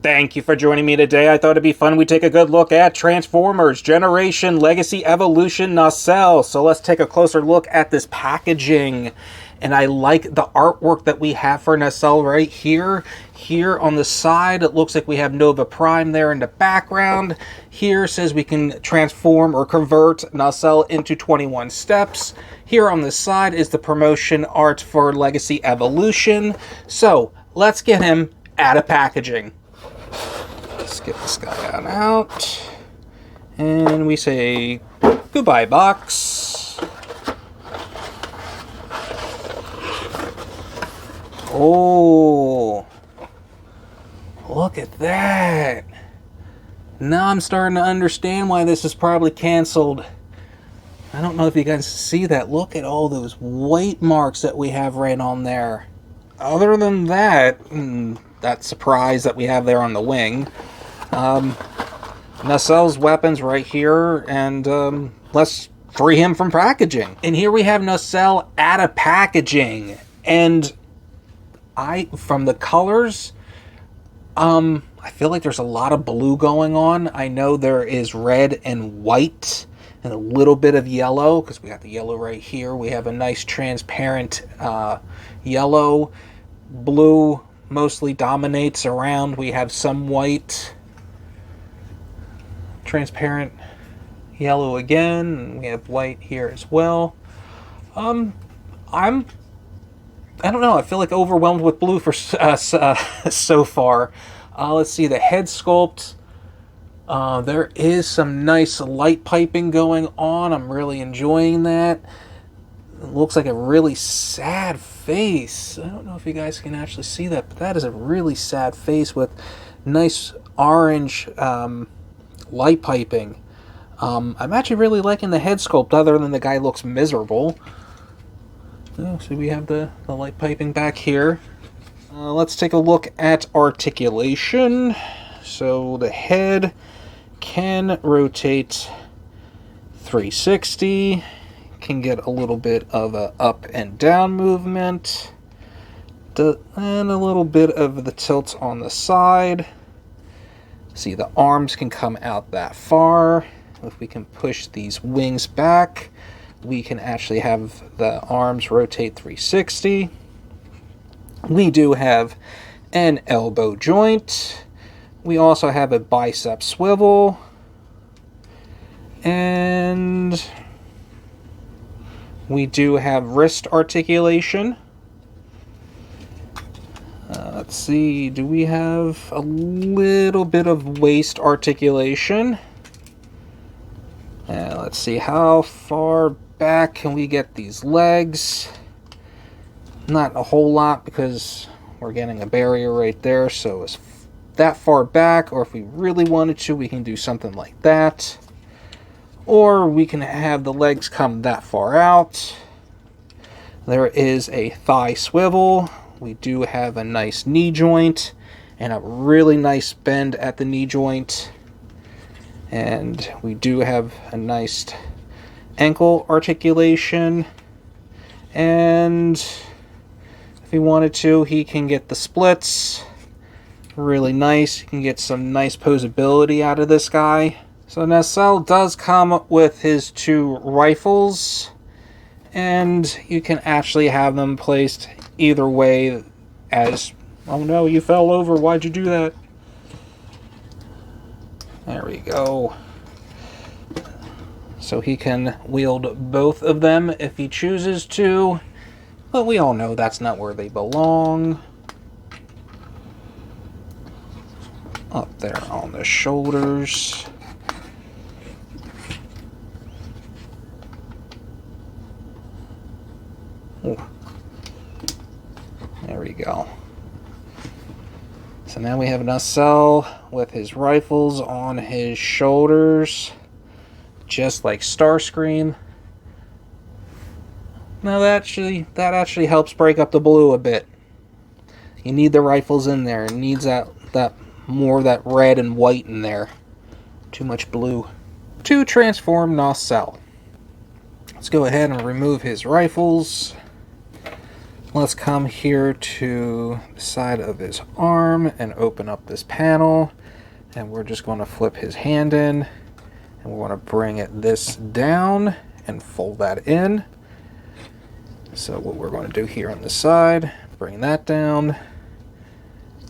Thank you for joining me today. I thought it'd be fun we take a good look at Transformers Generation Legacy Evolution Nacelle. So let's take a closer look at this packaging. And I like the artwork that we have for Nacelle right here. Here on the side, it looks like we have Nova Prime there in the background. Here says we can transform or convert Nacelle into 21 steps. Here on the side is the promotion art for Legacy Evolution. So let's get him out of packaging. Let's get this guy on out. And we say goodbye, box. Oh, look at that. Now I'm starting to understand why this is probably canceled. I don't know if you guys see that. Look at all those white marks that we have right on there. Other than that, that surprise that we have there on the wing. Nacelle's weapons right here, and let's free him from packaging. And here we have Nacelle out of packaging. And from the colors, I feel like there's a lot of blue going on. I know there is red and white and a little bit of yellow, because we got the yellow right here. We have a nice transparent yellow. Blue mostly dominates around. We have some white, transparent yellow again, and we have white here as well. I don't know, I feel like overwhelmed with blue for so far. Let's see the head sculpt. There is some nice light piping going on. I'm really enjoying that. It looks like a really sad face. I don't know if you guys can actually see that, but that is a really sad face with nice orange light piping. I'm actually really liking the head sculpt, other than the guy looks miserable. So we have the light piping back here. Let's take a look at articulation. So the head can rotate 360. Can get a little bit of a up and down movement, and a little bit of the tilt on the side. See, the arms can come out that far. If we can push these wings back, we can actually have the arms rotate 360. We do have an elbow joint. We also have a bicep swivel, and we do have wrist articulation. Let's see, do we have a little bit of waist articulation? Let's see, how far back can we get these legs? Not a whole lot, because we're getting a barrier right there, so it's that far back, or if we really wanted to, we can do something like that. Or we can have the legs come that far out. There is a thigh swivel. We do have a nice knee joint and a really nice bend at the knee joint. And we do have a nice ankle articulation. And if he wanted to, he can get the splits. Really nice. You can get some nice posability out of this guy. So Nacelle does come with his two rifles, and you can actually have them placed either way as... Oh no, you fell over, why'd you do that? There we go. So he can wield both of them if he chooses to, but we all know that's not where they belong. Up there on the shoulders. Ooh. There we go. So now we have Nacelle with his rifles on his shoulders, just like Starscream. Now that actually helps break up the blue a bit. You need the rifles in there. It needs that more of that red and white in there. Too much blue. To transform Nacelle, let's go ahead and remove his rifles. Let's come here to the side of his arm and open up this panel. And we're just going to flip his hand in. And we're going to bring this down and fold that in. So what we're going to do here on the side, bring that down,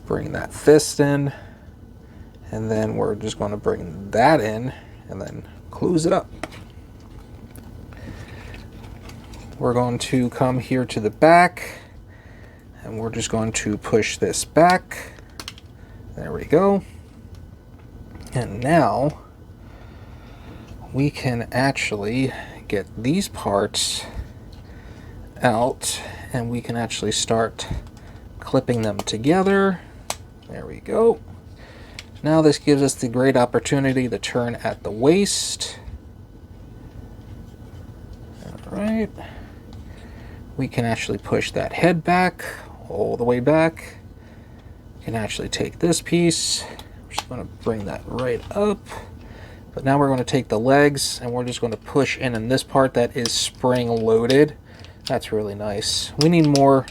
bring that fist in, and then we're just going to bring that in and then close it up. We're going to come here to the back, and we're just going to push this back. There we go. And now we can actually get these parts out, and we can actually start clipping them together. There we go. Now this gives us the great opportunity to turn at the waist. All right. We can actually push that head back, all the way back. We can actually take this piece. We're just going to bring that right up. But now we're going to take the legs and we're just going to push in this part that is spring loaded. That's really nice. We need more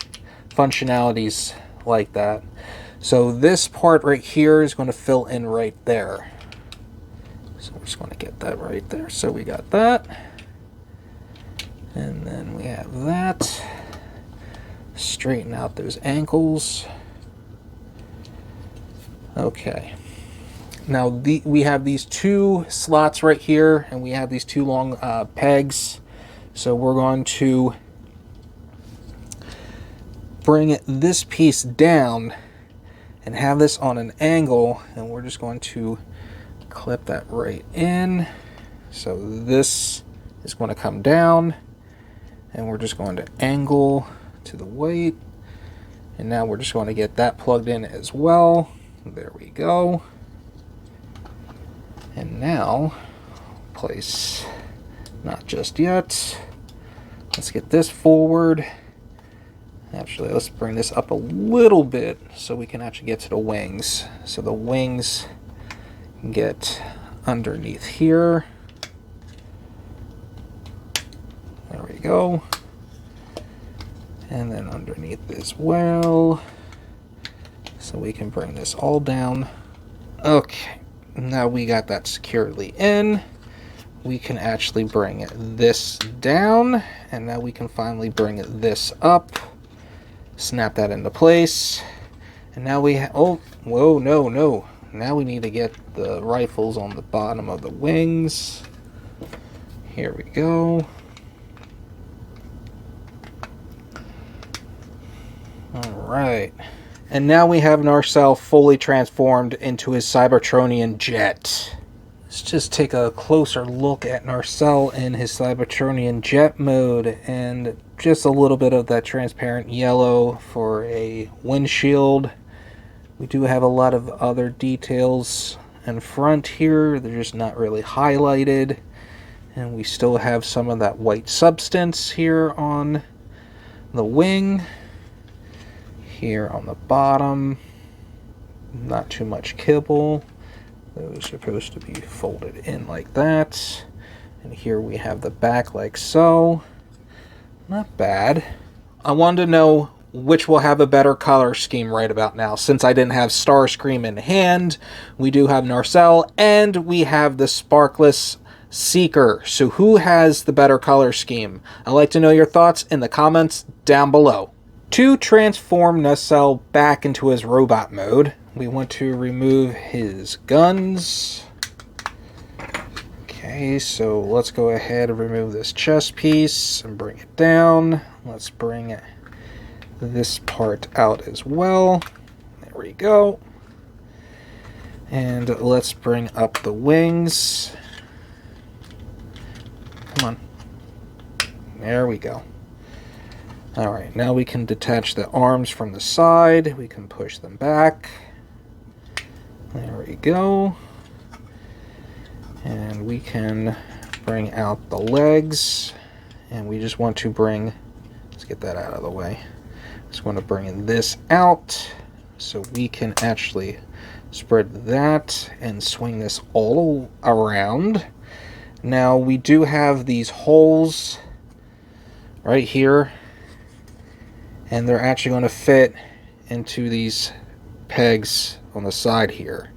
functionalities like that. So this part right here is going to fill in right there. So we're just going to get that right there. So we got that. And then we have that. Straighten out those ankles. Okay. Now we have these two slots right here, and we have these two long pegs. So we're going to bring this piece down and have this on an angle, and we're just going to clip that right in. So this is going to come down, and we're just going to angle to the weight, and now we're just going to get that plugged in as well. There we go. And now place, not just yet, let's get this forward. Actually, let's bring this up a little bit so we can actually get to the wings. So the wings can get underneath here. There we go. And then underneath as well. So we can bring this all down. Okay, now we got that securely in. We can actually bring this down, and now we can finally bring this up. Snap that into place. And now we have, oh, whoa, no. Now we need to get the rifles on the bottom of the wings. Here we go. Alright. And now we have Nacelle fully transformed into his Cybertronian jet. Let's just take a closer look at Nacelle in his Cybertronian jet mode, and just a little bit of that transparent yellow for a windshield. We do have a lot of other details in front here. They're just not really highlighted. And we still have some of that white substance here on the wing. Here on the bottom, not too much kibble. Those are supposed to be folded in like that. And here we have the back like so. Not bad. I wanted to know which will have a better color scheme right about now. Since I didn't have Starscream in hand, we do have Nacelle, and we have the Sparkless Seeker. So who has the better color scheme? I'd like to know your thoughts in the comments down below. To transform Nacelle back into his robot mode, we want to remove his guns. Okay, so let's go ahead and remove this chest piece and bring it down. Let's bring this part out as well. There we go. And let's bring up the wings. Come on. There we go. Alright, now we can detach the arms from the side. We can push them back. There we go. And we can bring out the legs. And we just want to bring, let's get that out of the way. Just want to bring this out so we can actually spread that and swing this all around. Now we do have these holes right here. And they're actually going to fit into these pegs on the side here.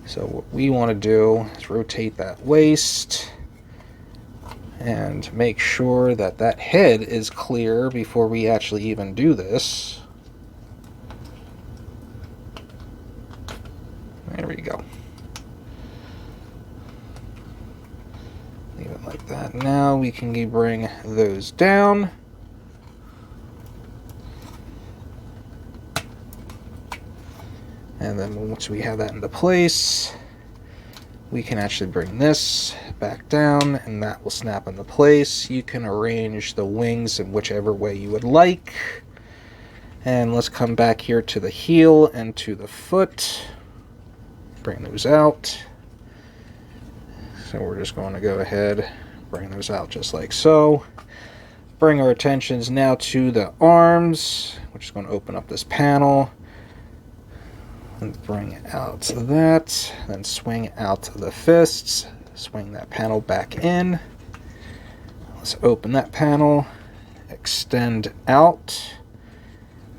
So what we want to do is rotate that waist and make sure that that head is clear before we actually even do this. There we go. Leave it like that. Now we can bring those down. And then once we have that into place, we can actually bring this back down, and that will snap into place. You can arrange the wings in whichever way you would like. And let's come back here to the heel and to the foot. Bring those out. So we're just going to go ahead, bring those out just like so. Bring our attentions now to the arms. We're just going to open up this panel. And bring out that, then swing out the fists, swing that panel back in. Let's open that panel, extend out,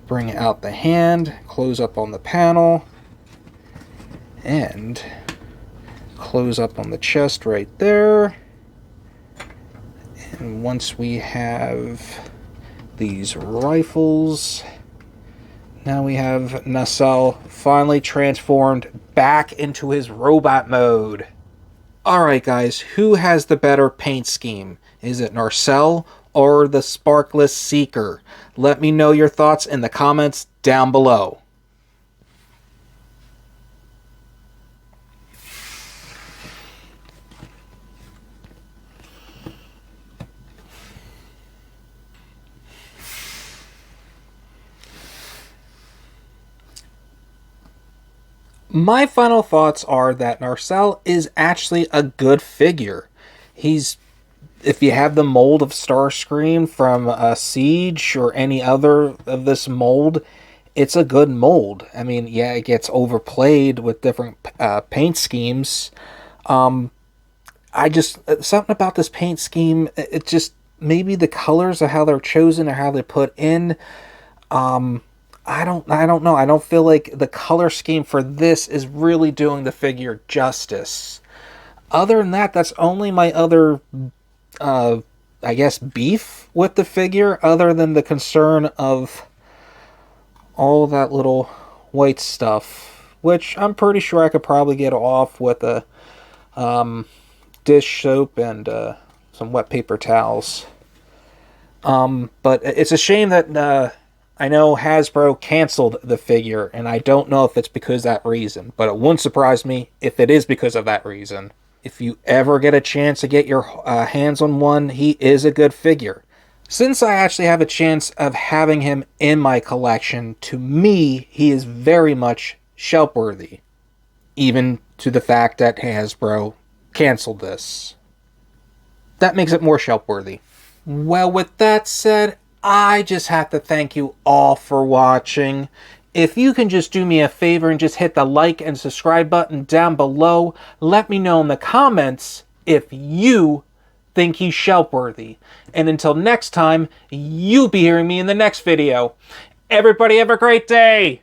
bring out the hand, close up on the panel, and close up on the chest right there. And once we have these rifles, now we have Nacelle finally transformed back into his robot mode. Alright guys, who has the better paint scheme? Is it Nacelle or the Sparkless Seeker? Let me know your thoughts in the comments down below. My final thoughts are that Nacelle is actually a good figure. If you have the mold of Starscream from Siege or any other of this mold, it's a good mold. I mean, yeah, it gets overplayed with different paint schemes. Something about this paint scheme, it just, maybe the colors of how they're chosen or how they're put in, I don't know. I don't feel like the color scheme for this is really doing the figure justice. Other than that, that's only my other, I guess, beef with the figure, other than the concern of all that little white stuff, which I'm pretty sure I could probably get off with a dish soap and some wet paper towels. But it's a shame that I know Hasbro canceled the figure, and I don't know if it's because of that reason, but it wouldn't surprise me if it is because of that reason. If you ever get a chance to get your hands on one, he is a good figure. Since I actually have a chance of having him in my collection, to me, he is very much shelf-worthy. Even to the fact that Hasbro canceled this. That makes it more shelf-worthy. Well, with that said, I just have to thank you all for watching. If you can just do me a favor and just hit the like and subscribe button down below, let me know in the comments if you think he's shelf-worthy. And until next time, you'll be hearing me in the next video. Everybody have a great day!